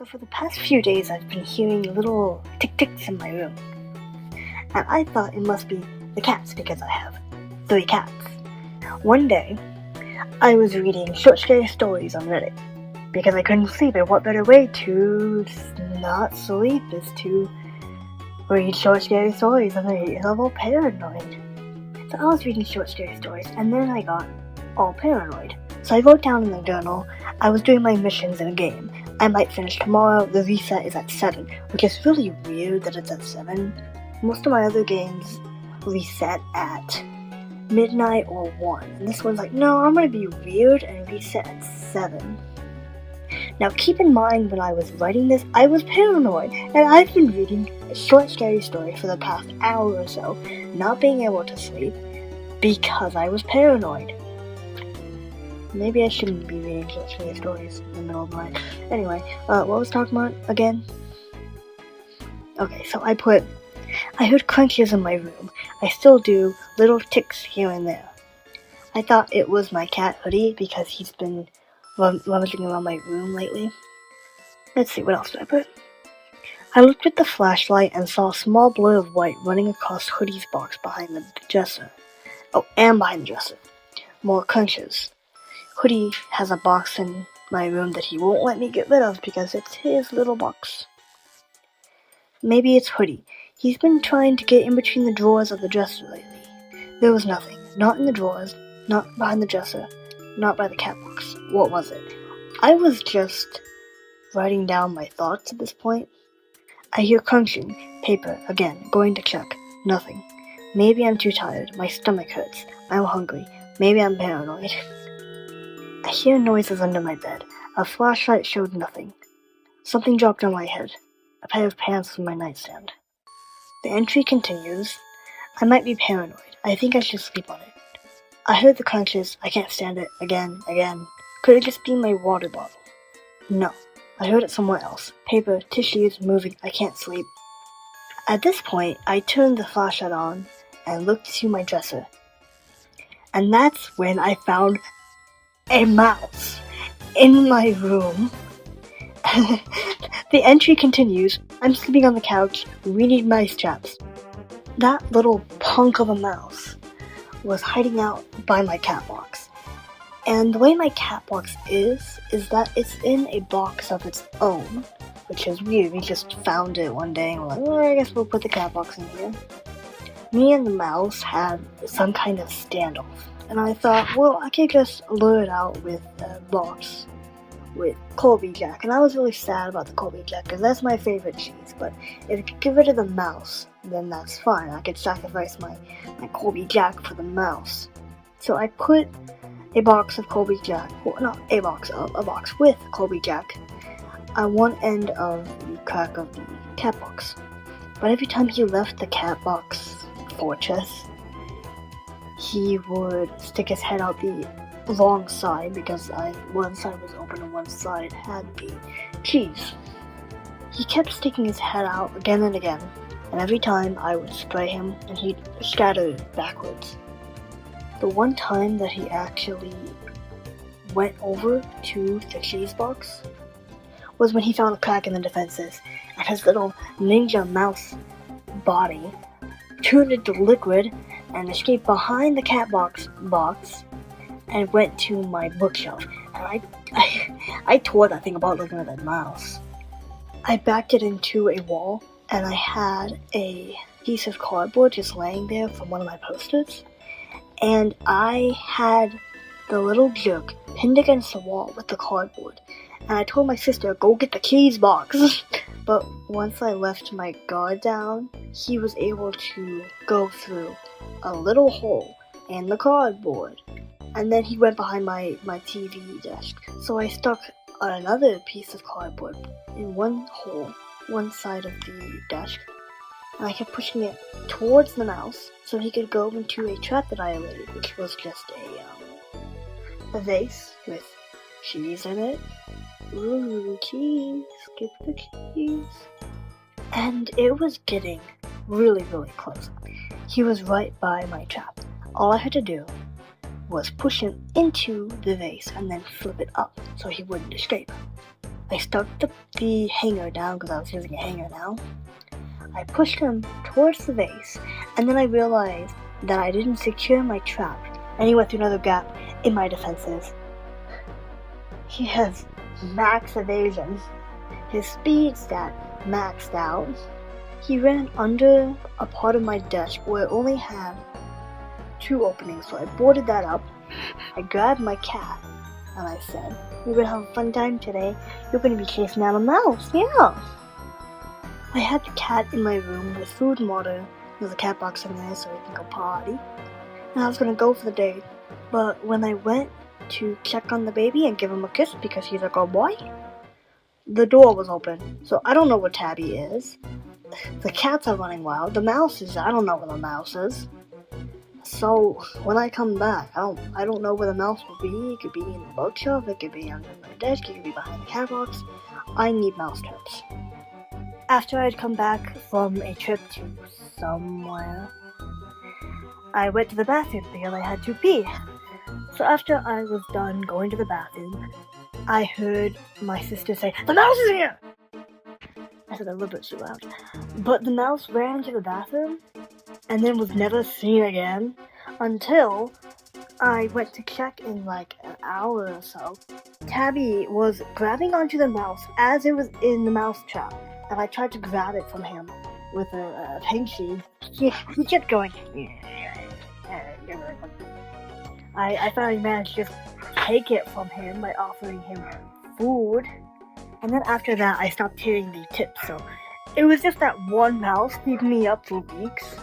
So for the past few days I've been hearing little tick-ticks in my room. And I thought it must be the cats because I have 3 cats. One day, I was reading short scary stories on Reddit because I couldn't sleep, and what better way to not sleep is to read short scary stories and I get a little paranoid. So I was reading short scary stories and then I got all paranoid. So I wrote down in the journal I was doing my missions in a game. I might finish tomorrow. The reset is at 7, which is really weird that it's at 7. Most of my other games reset at midnight or 1. And this one's like, no, I'm going to be weird and reset at 7. Now keep in mind when I was writing this, I was paranoid. And I've been reading a short scary story for the past hour or so, not being able to sleep because I was paranoid. Maybe I shouldn't be reading short scary stories in the middle of the night. Anyway, what was I talking about again? Okay, so I heard crunches in my room. I still do, little ticks here and there. I thought it was my cat Hoodie because he's been rummaging around my room lately. Let's see, what else did I put? I looked at the flashlight and saw a small blur of white running across Hoodie's box behind the dresser. Oh, and behind the dresser. More crunches. Hoodie has a box in my room that he won't let me get rid of because it's his little box. Maybe it's Hoodie. He's been trying to get in between the drawers of the dresser lately. There was nothing. Not in the drawers, not behind the dresser, not by the cat box. What was it? I was just writing down my thoughts at this point. I hear crunching. Paper. Again. Going to check. Nothing. Maybe I'm too tired. My stomach hurts. I'm hungry. Maybe I'm paranoid. I hear noises under my bed. A flashlight showed nothing. Something dropped on my head. A pair of pants from my nightstand. The entry continues. I might be paranoid. I think I should sleep on it. I heard the crunches. I can't stand it. Again. Could it just be my water bottle? No. I heard it somewhere else. Paper, tissues, moving. I can't sleep. At this point, I turned the flashlight on and looked through my dresser. And that's when I found a mouse in my room. The entry continues. I'm sleeping on the couch. We need mice traps. That little punk of a mouse was hiding out by my cat box. And the way my cat box is that it's in a box of its own, which is weird. We just found it one day and we're like, well, I guess we'll put the cat box in here. Me and the mouse had some kind of standoff. And I thought, well, I could just lure it out with a box with Colby Jack. And I was really sad about the Colby Jack because that's my favorite cheese. But if I could get rid of the mouse, then that's fine. I could sacrifice my Colby Jack for the mouse. So I put a box of Colby Jack, well, not a box with Colby Jack on one end of the crack of the cat box. But every time he left the cat box fortress, he would stick his head out the wrong side because one side was open and one side had the cheese. He kept sticking his head out again and again, and every time I would spray him and he'd scatter backwards. The one time that he actually went over to the cheese box was when he found a crack in the defenses and his little ninja mouse body turned into liquid and escaped behind the cat box and went to my bookshelf. And I tore that thing apart looking at that mouse. I backed it into a wall and I had a piece of cardboard just laying there from one of my posters. And I had the little jerk pinned against the wall with the cardboard. And I told my sister, go get the cheese box. But once I left my guard down, he was able to go through a little hole in the cardboard. And then he went behind my TV desk. So I stuck another piece of cardboard in one hole, one side of the desk. And I kept pushing it towards the mouse so he could go into a trap that I laid, which was just a vase with cheese in it. Ooh, cheese, get the cheese. And it was getting really, really close. He was right by my trap. All I had to do was push him into the vase and then flip it up so he wouldn't escape. I stuck the hanger down because I was using a hanger now. I pushed him towards the vase, and then I realized that I didn't secure my trap, and he went through another gap in my defenses. He has max evasion. His speed stat maxed out. He ran under a part of my desk where it only had 2 openings, so I boarded that up. I grabbed my cat, and I said, "We're gonna have a fun time today. You're gonna be chasing down a mouse, yeah." I had the cat in my room with food and water. There's a cat box in there so we can go potty. And I was gonna go for the day. But when I went to check on the baby and give him a kiss because he's a good boy, the door was open. So I don't know where Tabby is. The cats are running wild. The mouse is, I don't know where the mouse is. So when I come back, I don't know where the mouse will be. It could be in the bookshelf, it could be under my desk, it could be behind the cat box. I need mouse traps. After I'd come back from a trip to somewhere, I went to the bathroom because I had to pee. So after I was done going to the bathroom, I heard my sister say, "The mouse is here!" I said a little bit too loud. But the mouse ran into the bathroom and then was never seen again until I went to check in like an hour or so. Tabby was grabbing onto the mouse as it was in the mouse trap, and I tried to grab it from him with a pinky. He kept going. I finally managed to just take it from him by offering him food. And then after that, I stopped hearing the tips, so it was just that one mouse keeping me up for weeks.